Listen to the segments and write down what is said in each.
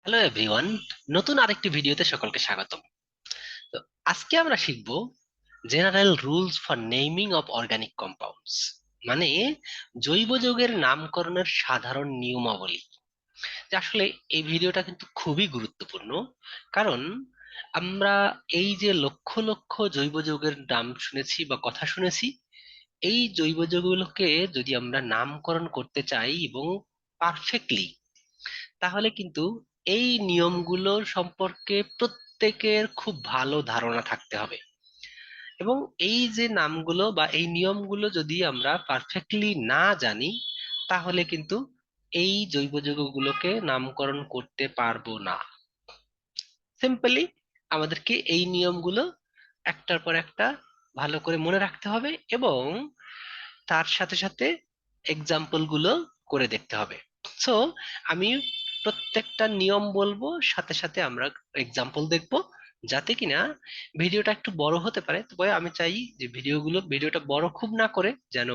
Hello everyone, নতুন আরেকটি ভিডিওতে সকলকে স্বাগতম। তো আজকে আমরা শিখব general rules for naming of organic compounds, মানে জৈব যৌগের নামকরণের সাধারণ নিয়মাবলী। যে আসলে এই ভিডিওটা কিন্তু খুবই গুরুত্বপূর্ণ, কারণ আমরা এই যে লক্ষ লক্ষ জৈব যৌগের নাম শুনেছি বা কথা শুনেছি, এই জৈব যৌগগুলোকে যদি আমরা নামকরণ করতে চাই এবং পারফেক্টলি, তাহলে কিন্তু এই নিয়মগুলো সম্পর্কে প্রত্যেকের খুব ভালো ধারণা থাকতে হবে। এবং এই যে নামগুলো বা এই নিয়মগুলো যদি আমরা পারফেক্টলি না জানি, তাহলে কিন্তু এই জৈব যৌগগুলোকে নামকরণ করতে পারবো না। সিম্পলি আমাদেরকে এই নিয়মগুলো একটার পর একটা ভালো করে মনে রাখতে হবে এবং তার সাথে সাথে এক্সাম্পল গুলো করে দেখতে হবে। সো আমি প্রত্যেকটা নিয়ম বলবো, সাথে সাথে আমরা এক্সাম্পল দেখবো, যাতে কিনা ভিডিওটা একটু বড় হতে পারে। তবে আমি চাই যে ভিডিওটা বড় খুব না করে, যেন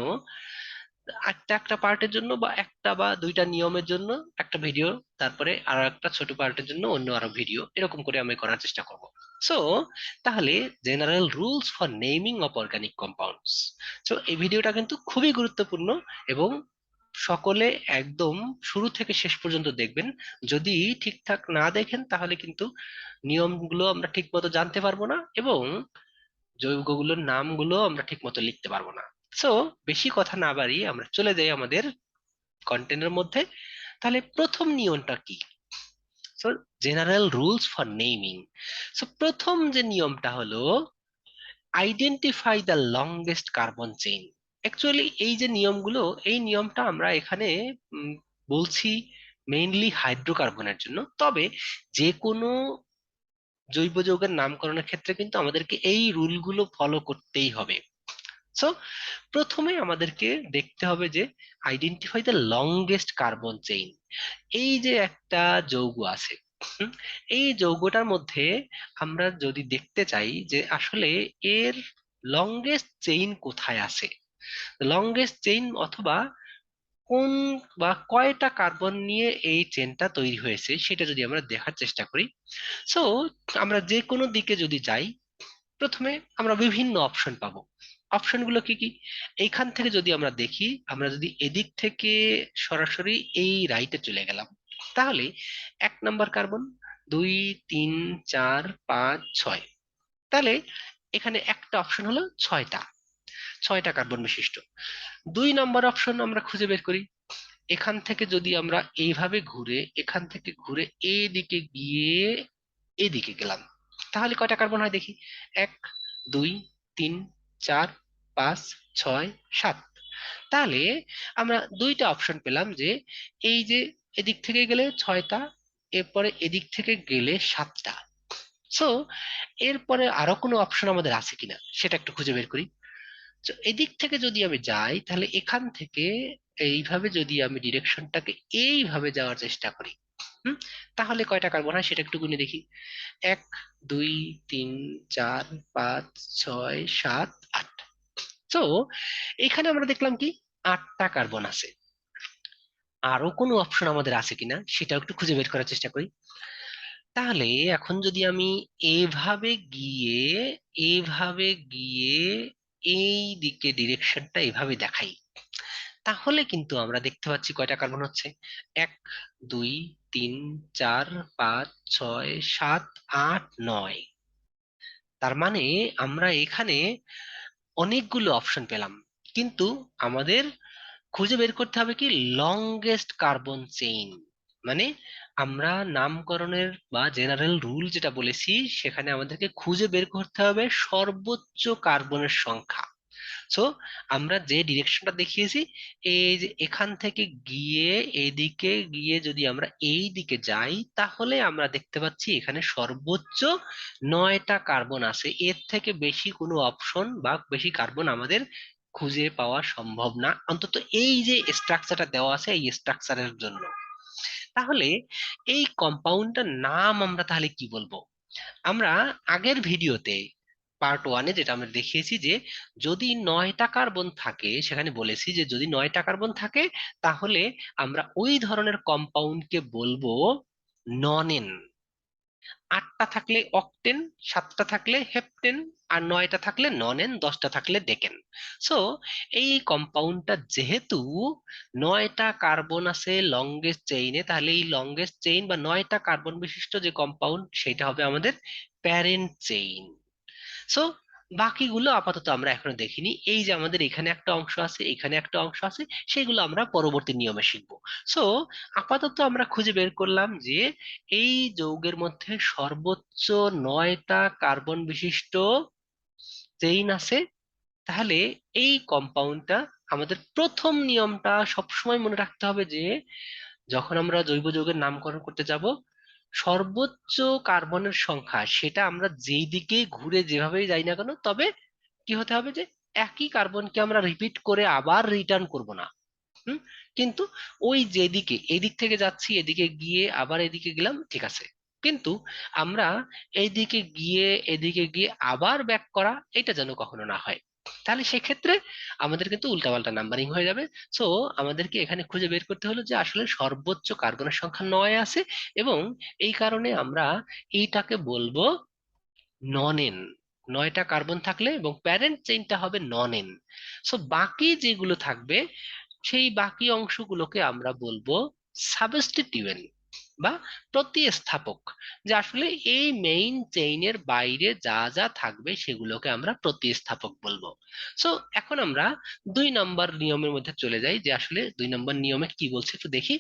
একটা একটা পার্টের জন্য বা একটা বা দুইটা নিয়মের জন্য একটা ভিডিও, তারপরে আরো একটা ছোট পার্টের জন্য অন্য আরো ভিডিও, এরকম করে আমি করার চেষ্টা করব। সো তাহলে general rules for naming of organic compounds. So এই ভিডিওটা কিন্তু খুবই গুরুত্বপূর্ণ এবং সকলে একদম শুরু থেকে শেষ পর্যন্ত দেখবেন। যদি ঠিকঠাক না দেখেন তাহলে কিন্তু নিয়মগুলো আমরা ঠিক মতো জানতে পারবো না এবং যৌগগুলোর নামগুলো আমরা ঠিক মতো লিখতে পারবো না। সো বেশি কথা না বাড়িয়ে আমরা চলে যাই আমাদের কন্টেন্টের মধ্যে। তাহলে প্রথম নিয়মটা কি? So general rules for naming. So প্রথম যে নিয়মটা হলো identify the longest carbon chain. Actually এই যে নিয়মগুলো, এই নিয়মটা আমরা এখানে উম, বলছি মেইনলি হাইড্রোকার্বনের জন্য। তবে যে কোনো জৈব যৌগের নামকরণের ক্ষেত্রে কিন্তু আমাদেরকে এই রুলগুলো ফলো করতেই হবে। সো প্রথমে আমাদেরকে দেখতে হবে যে identify the longest carbon chain. এই যে একটা যৌগ আছে, হুম, এই যৌগটার মধ্যে আমরা যদি দেখতে চাই যে আসলে এর লংগেস্ট চেইন কোথায় আছে, লংগেস্ট চেইন অথবা কোন বা কয়টা কার্বন নিয়ে এই চেনটা তৈরি হয়েছে, সেটা যদি আমরা দেখার চেষ্টা করি। সো আমরা যে কোনো দিকে যদি যাই, প্রথমে আমরা বিভিন্ন অপশন পাবো। অপশনগুলো কি কি? এইখান থেকে যদি আমরা দেখি, আমরা যদি এদিক থেকে সরাসরি এই রাইটে চলে গেলাম, তাহলে 1 নম্বর কার্বন, 2, 3, 4, 5, 6। তাহলে এখানে একটা অপশন হলো ছয়টা, 6টা কার্বন বিশিষ্ট। 2 নম্বর অপশন আমরা খুঁজে বের করি। এখান থেকে যদি আমরা এইভাবে ঘুরে, এখান থেকে ঘুরে এদিকে গিয়ে এদিকে গেলাম, তাহলে কয়টা কার্বন হয় দেখি। 1, 2, 3, 4, 5, 6, 7। তাহলে আমরা দুইটা অপশন পেলাম যে এই যে এদিক থেকে গেলে 6টা, এরপরে এদিক থেকে গেলে 7টা। সো এরপরে আরো কোনো অপশন আমাদের আছে কিনা সেটা একটু খুঁজে বের করি। তো এদিক থেকে যদি আমি যাই, তাহলে এখান থেকে এইভাবে যদি আমি ডিরেকশনটাকে এইভাবে যাওয়ার চেষ্টা করি, হুম, তাহলে কয়টা কার্বন হয় সেটা একটু গুনে দেখি। 1, 2, 3, 4, 5, 6, 7, 8। তো এখানে আমরা দেখলাম কি 8টা কার্বন আছে। আরো কোনো অপশন আমাদের আছে কিনা সেটা একটু খুঁজে বের করার চেষ্টা করি। তাহলে এখন যদি আমি এভাবে গিয়ে এভাবে গিয়ে এই দিকে ডিরেকশনটা এভাবে দেখাই, তাহলে কিন্তু আমরা দেখতে পাচ্ছি কয়টা কার্বন হচ্ছে। 1, 2, 3, 4, 5, 6, 7, 8, 9। তার মানে আমরা এখানে অনেকগুলো অপশন পেলাম, কিন্তু আমাদের খুঁজে বের করতে হবে কি লংগেস্ট কার্বন চেইন। মানে আমরা নামকরণের বা জেনারেল রুল যেটা বলেছি, সেখানে আমাদেরকে খুঁজে বের করতে হবে সর্বোচ্চ কার্বনের সংখ্যা। সো আমরা যে ডিরেকশনটা দেখিয়েছি, এই যে এখান থেকে গিয়ে এদিকে গিয়ে যদি আমরা এই দিকে যাই, তাহলে আমরা দেখতে পাচ্ছি এখানে সর্বোচ্চ 9টা কার্বন আছে। এর থেকে বেশি কোনো অপশন বা বেশি কার্বন আমাদের খুঁজে পাওয়া সম্ভব না, অন্তত এই যে স্ট্রাকচারটা দেওয়া আছে এই স্ট্রাকচারের জন্য। তাহলে এই কম্পাউন্ডটার নাম আমরা তাহলে কি বলবো? আমরা আগের ভিডিওতে পার্ট 1-এ যেটা আমরা দেখিয়েছি যে যদি 9টা কার্বন থাকে, সেখানে বলেছি যে যদি 9টা কার্বন থাকে, তাহলে আমরা ওই ধরনের কম্পাউন্ডকে বলবো নন এন, 8টা থাকলে অকটেন, 7টা থাকলে হেপটেন, আর 9টা থাকলে নন এন, 10টা থাকলে ডেকেন। সো এই কম্পাউন্ডটা যেহেতু 9টা কার্বন আছে লংগেস্ট চেইনে, তাহলে এই লংগেস্ট চেইন বা 9টা কার্বন বিশিষ্ট যে কম্পাউন্ড সেটা হবে আমাদের প্যারেন্ট চেইন। সো বাকিগুলো আপাতত আমরা এখনো দেখিনি। এই যে আমাদের এখানে একটা অংশ আছে, এখানে একটা অংশ আছে, সেগুলো আমরা পরবর্তী নিয়মে শিখবো। সো আপাতত আমরা খুঁজে বের করলাম যে এই যৌগের মধ্যে সর্বোচ্চ 9টা কার্বন বিশিষ্ট চেইন আছে। তাহলে এই কম্পাউন্ডটা, আমাদের প্রথম নিয়মটা সবসময় মনে রাখতে হবে যে যখন আমরা জৈব যৌগের নামকরণ করতে যাব, সর্বোচ্চ কার্বনের সংখ্যা সেটা আমরা যেই দিকে ঘুরে যেভাবেই যাই না কেন, তবে কি হতে হবে যে একই কার্বনকে আমরা রিপিট করে আবার রিটার্ন করব না। হুম। কিন্তু ওই যেদিকে এদিক থেকে যাচ্ছি, এদিকে গিয়ে আবার এদিকে গেলাম, ঠিক আছে, কিন্তু আমরা এইদিকে গিয়ে এদিকে গিয়ে আবার ব্যাক করা, এটা যেন কখনো না হয়। তাহলে সেক্ষেত্রে আমাদের কিন্তু উল্টাপাল্টা নাম্বারিং হয়ে যাবে। সো আমাদেরকে এখানে খুঁজে বের করতে হলো যে আসলে সর্বোচ্চ কার্বনের সংখ্যা 9 আছে, এবং এই কারণে আমরা এইটাকে বলবো নন এন। 9টা কার্বন থাকলে এবং প্যারেন্ট চেইনটা হবে নন এন। সো বাকি যেগুলো থাকবে সেই বাকি অংশগুলোকে আমরা বলবো সাবস্টিটিউয়েন্ট বা প্রতিস্থাপক, যে আসলে এই মেইন চেইনের বাইরে যা যা থাকবে সেগুলোকে আমরা প্রতিস্থাপক বলবো। সো এখন আমরা 2 নম্বর নিয়মের মধ্যে চলে যাই, যে আসলে 2 নম্বর নিয়মে কি বলছে একটু দেখি।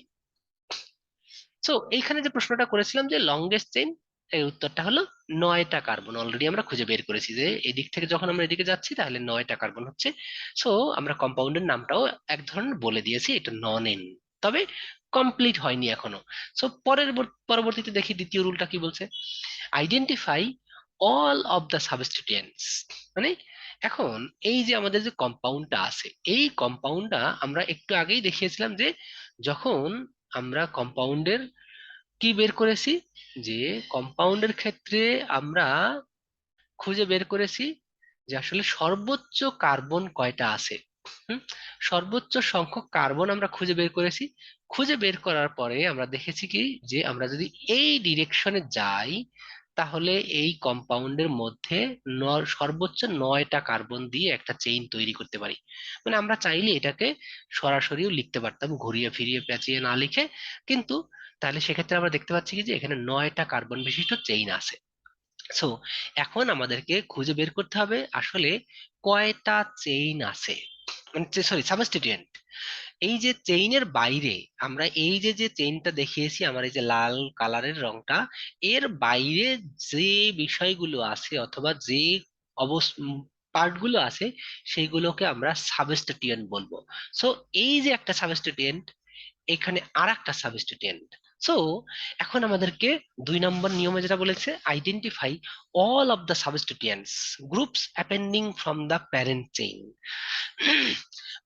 সো এইখানে যে প্রশ্নটা করেছিলাম যে লংগেস্ট চেইন, এর উত্তরটা হলো 9টা কার্বন। অলরেডি আমরা খুঁজে বের করেছি যে এদিক থেকে যখন আমরা এদিকে যাচ্ছি তাহলে 9টা কার্বন হচ্ছে। সো আমরা কম্পাউন্ডের নামটাও এক ধরনের বলে দিয়েছি, এটা নন এন। তবে কমপ্লিট হয়নি এখনো। সো পরবর্তীতে দেখি দ্বিতীয় রুলটা কি বলছে। Identify all of the substituents. মানে এখন এই যে আমাদের যে কম্পাউন্ডটা আছে, এই কম্পাউন্ডটা আমরা একটু আগেই দেখিয়েছিলাম যে যখন আমরা কম্পাউন্ডের কি বের করেছি, যে কম্পাউন্ডের ক্ষেত্রে আমরা খুঁজে বের করেছি যে আসলে সর্বোচ্চ কার্বন কয়টা আছে। হুম। সর্বোচ্চ সংখ্যক কার্বন আমরা খুঁজে বের করেছি। খুঁজে বের করার পরে আমরা দেখেছি কি, যে আমরা যদি এই ডিরেকশনে যাই তাহলে এই কম্পাউন্ডের মধ্যে সর্বোচ্চ 9টা কার্বন দিয়ে একটা চেইন তৈরি করতে পারি। মানে আমরা চাইলে এটাকে সরাসরিও লিখতে পারতাম, ঘুরিয়ে ফিরিয়ে পেঁচিয়ে না লিখে। কিন্তু তাহলে সেক্ষেত্রে আমরা দেখতে পাচ্ছি কি যে এখানে 9টা কার্বন বিশিষ্ট চেইন আছে। সো এখন আমাদেরকে খুঁজে বের করতে হবে আসলে কয়টা চেইন আছে, মানে সরি সাবস্টিটিউয়েন্ট। এই যে চেইনের বাইরে আমরা এই যে যে চেইনটা দেখিয়েছি, আমার এই যে লাল কালারের রংটা, এর বাইরে যে বিষয়গুলো আছে অথবা যে অবস পার্ট গুলো আছে সেইগুলোকে আমরা সাবস্টিটিউয়েন্ট বলবো। সো এই যে একটা সাবস্টিটিউয়েন্ট, এখানে আর একটা সাবস্টিটিউয়েন্ট। সো এখন আমাদেরকে 2 নম্বর নিয়মে যেটা বলেছে, identify all of the substituents groups appending from the parent chain.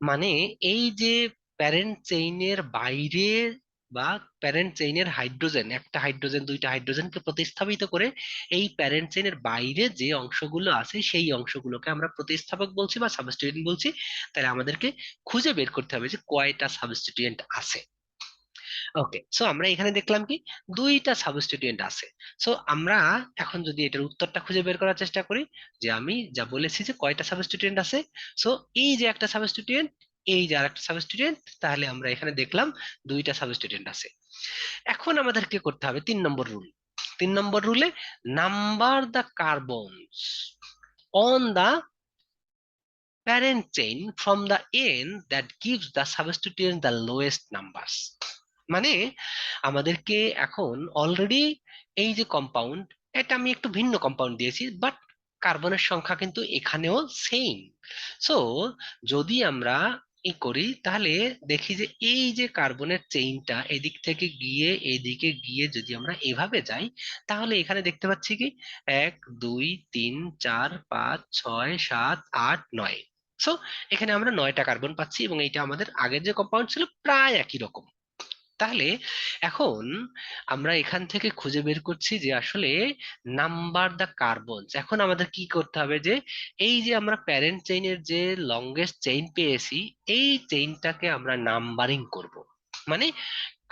মানে এই যে প্যারেন্ট চেইনের বাইরে বা প্যারেন্ট চেইনের হাইড্রোজেন, একটা হাইড্রোজেন দুইটা হাইড্রোজেনকে প্রতিস্থাপিত করে এই প্যারেন্ট চেইনের বাইরে যে অংশগুলো আছে সেই অংশগুলোকে আমরা প্রতিস্থাপক বলছি বা সাবস্টিটিউয়েন্ট বলছি। তাহলে আমাদেরকে খুঁজে বের করতে হবে যে কয়টা সাবস্টিটিউয়েন্ট আছে। ওকে, সো আমরা এখানে দেখলাম কি 2টা সাবস্টিটিউয়েন্ট আছে। সো আমরা এখন যদি এটার উত্তরটা খুঁজে বের করার চেষ্টা করি, যে আমি যা বলেছি যে কয়টা সাবস্টিটিউয়েন্ট আছে। সো এই যে একটা সাবস্টিটিউয়েন্ট, এই যে আরেকটা সাবস্টিটিউয়েন্ট, তাহলে আমরা এখানে দেখলাম 2টা সাবস্টিটিউয়েন্ট আছে। এখন আমাদেরকে করতে হবে 3 নম্বর রুল। 3 নম্বর রুলে number the carbons on the parent chain from the end that gives the substituent the lowest numbers। মানে আমাদেরকে এখন অলরেডি এই যে কম্পাউন্ড, এটা আমি একটু ভিন্ন কম্পাউন্ড দিয়েছি, বাট কার্বনের সংখ্যা কিন্তু এখানেও সেম। সো যদি আমরা ই করি তাহলে দেখি যে এই যে কার্বনের চেইনটা এদিক থেকে গিয়ে এদিকে গিয়ে যদি আমরা এভাবে যাই, তাহলে এখানে দেখতে পাচ্ছি কি 1 2 3 4 5 6 7 8 9। সো এখানে আমরা 9টা কার্বন পাচ্ছি, এবং এইটা আমাদের আগের যে কম্পাউন্ড ছিল প্রায় একই রকম। তাহলে এখন আমরা এখান থেকে খুঁজে বের করছি যে আসলে নাম্বার দা কার্বন। এখন আমাদের কি করতে হবে যে এই যে আমরা প্যারেন্ট চেইনের যে লংগেস্ট চেইন পেয়েছি, এই চেইনটাকে আমরা নাম্বারিং করব। মানে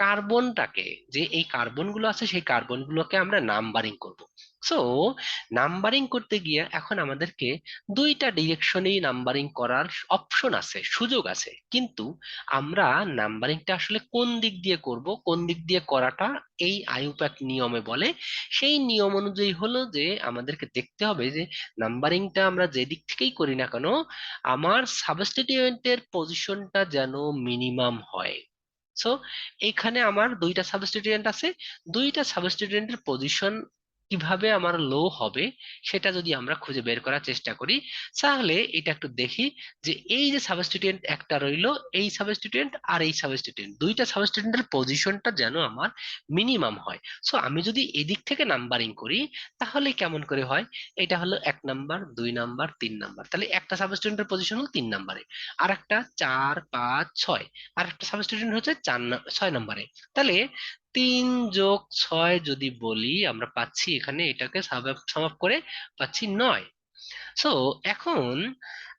কার্বনটাকে, যে এই কার্বনগুলো আছে সেই কার্বনগুলোকে আমরা নাম্বারিং করব। সো নাম্বারিং করতে গিয়ে এখন আমাদেরকে দুইটা ডিরেকশনেই নাম্বারিং করার অপশন আছে, সুযোগ আছে, কিন্তু আমরা নাম্বারিংটা আসলে কোন দিক দিয়ে করব, কোন দিক দিয়ে করাটা এই আইইউপ্যাক নিয়মে বলে। সেই নিয়ম অনুযায়ী হলো যে আমাদেরকে দেখতে হবে যে নাম্বারিংটা আমরা যে দিক থেকেই করি না কেন, আমার সাবস্টিটিউয়েন্টের পজিশনটা যেন মিনিমাম হয়। সো এইখানে আমার দুইটা সাবস্টিটিউয়েন্ট আছে, দুইটা সাবস্টিটিউয়েন্টের পজিশন কিভাবে আমার লো হবে সেটা যদি আমরা খুঁজে বের করার চেষ্টা করি, তাহলে এটা একটু দেখি যে এই যে সাবস্টিটিউয়েন্ট একটা রইলো, এই সাবস্টিটিউয়েন্ট আর এই সাবস্টিটিউয়েন্ট, দুইটা সাবস্টিটিউয়েন্টের পজিশনটা যেন আমার মিনিমাম হয়। সো আমি যদি এদিক থেকে নাম্বারিং করি তাহলে কেমন করে হয়, এটা হলো 1 নাম্বার, 2 নাম্বার, 3 নাম্বার, তাহলে একটা সাবস্টিটিউয়েন্টের পজিশন হলো 3 নাম্বারে, আর একটা 4, 5, 6, আর একটা সাবস্টিটিউয়েন্ট হচ্ছে 6 নম্বরে। তাহলে 3 + 6 যদি বলি আমরা পাচ্ছি এখানে, এটাকে সাম আপ করে পাচ্ছি 9। সো এখন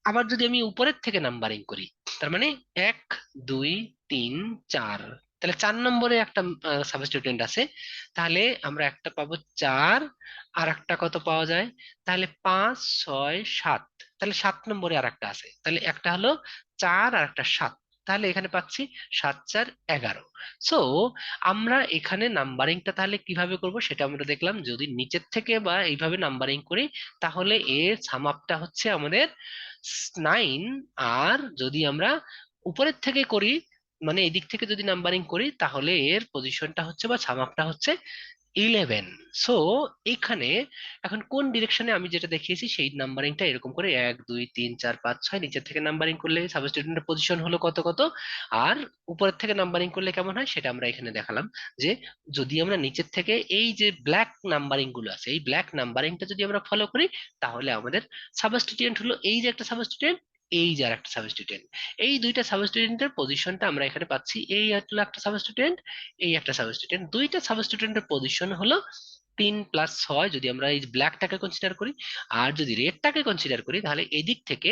আবার যদি আমি উপরের থেকে নাম্বারিং করি, তার মানে 1, 2, 3, 4, তাহলে 4 নম্বরে একটা সাবস্টিটিউয়েন্ট আছে, তাহলে আমরা একটা পাবো 4, আর একটা কত পাওয়া যায়, তাহলে 5, 6, 7, তাহলে 7 নম্বরে আর একটা আছে, তাহলে একটা হলো 4 আর একটা 7, তাহলে এখানে পাচ্ছি 7, 4, 11। সো আমরা এখানে নাম্বারিংটা তাহলে কিভাবে করব সেটা আমরা দেখলাম, যদি নিচের থেকে বা এইভাবে নাম্বারিং করি তাহলে এর সাম আপটা হচ্ছে আমাদের 9, আর যদি আমরা উপরের থেকে করি মানে এদিক থেকে যদি নাম্বারিং করি তাহলে এর পজিশনটা হচ্ছে বা সাম আপটা হচ্ছে 11। সো এখানে এখন কোন ডিরেকশনে আমি যেটা দেখিয়েছি সেই নাম্বারিংটা এরকম করে 1, 2, 3, 4, 5, 6 নিচের থেকে নাম্বারিং করলে সাবস্টিটিউয়েন্টের পজিশন হলো কত কত, আর উপরের থেকে নাম্বারিং করলে কেমন হয় সেটা আমরা এখানে দেখালাম। যে যদি আমরা নিচের থেকে এই যে ব্ল্যাক নাম্বারিং গুলো আছে এই ব্ল্যাক নাম্বারিংটা যদি আমরা ফলো করি তাহলে আমাদের সাবস্টিটিউয়েন্ট হলো এই যে একটা সাবস্টিটিউয়েন্ট, এই যে আর একটা সাবস্টিটিউয়েন্ট, এই দুইটা সাবস্টিটিউয়েন্টের পজিশনটা আমরা এখানে পাচ্ছি, এই হলো একটা সাবস্টিটিউয়েন্ট, এই একটা সাবস্টিটিউয়েন্ট, দুইটা সাবস্টিটিউয়েন্টের পজিশন হলো 3 + 6 যদি আমরা এই ব্ল্যাকটাকে কনসিডার করি। আর যদি রেডটাকে কনসিডার করি তাহলে এদিক থেকে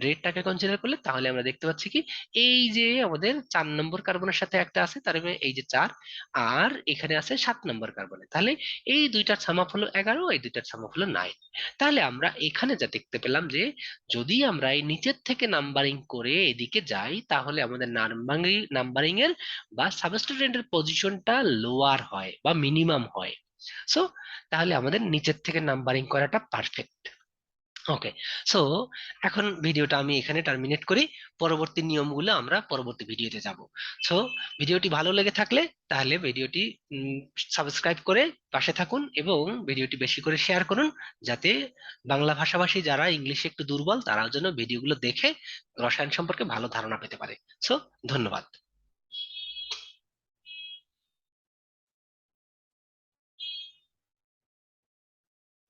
রেডটাকে কনসিডার করলে তাহলে আমরা দেখতে পাচ্ছি কি, এই যে আমাদের 4 নম্বর কার্বনের সাথে একটা আছে, তার মানে এই যে 4, আর এখানে আছে 7 নম্বর কার্বনে, তাহলে এই দুইটার সাম আপ হলো 11, এই দুইটার সাম আপ হলো 9। তাহলে আমরা এখানে যা দেখতে পেলাম যে যদি আমরা এই নিচের থেকে নাম্বারিং করে এদিকে যাই তাহলে আমাদের নাম্বারিং এর বা সাবস্টিটিউয়েন্টের পজিশনটা লোয়ার হয় বা মিনিমাম হয়। সো তাহলে আমাদের নিচের থেকে নাম্বারিং করাটা পারফেক্ট। ওকে। সো এখন ভিডিওটা আমি এখানে টার্মিনেট করি, পরবর্তী নিয়মগুলো আমরা পরবর্তী ভিডিওতে যাব। সো ভিডিওটি ভালো লেগে থাকলে তাহলে ভিডিওটি সাবস্ক্রাইব করে পাশে থাকুন এবং ভিডিওটি বেশি করে শেয়ার করুন, যাতে বাংলা ভাষাভাষী যারা ইংলিশে একটু দুর্বল তারাও যেন ভিডিওগুলো দেখে রসায়ন সম্পর্কে ভালো ধারণা পেতে পারে। সো ধন্যবাদ।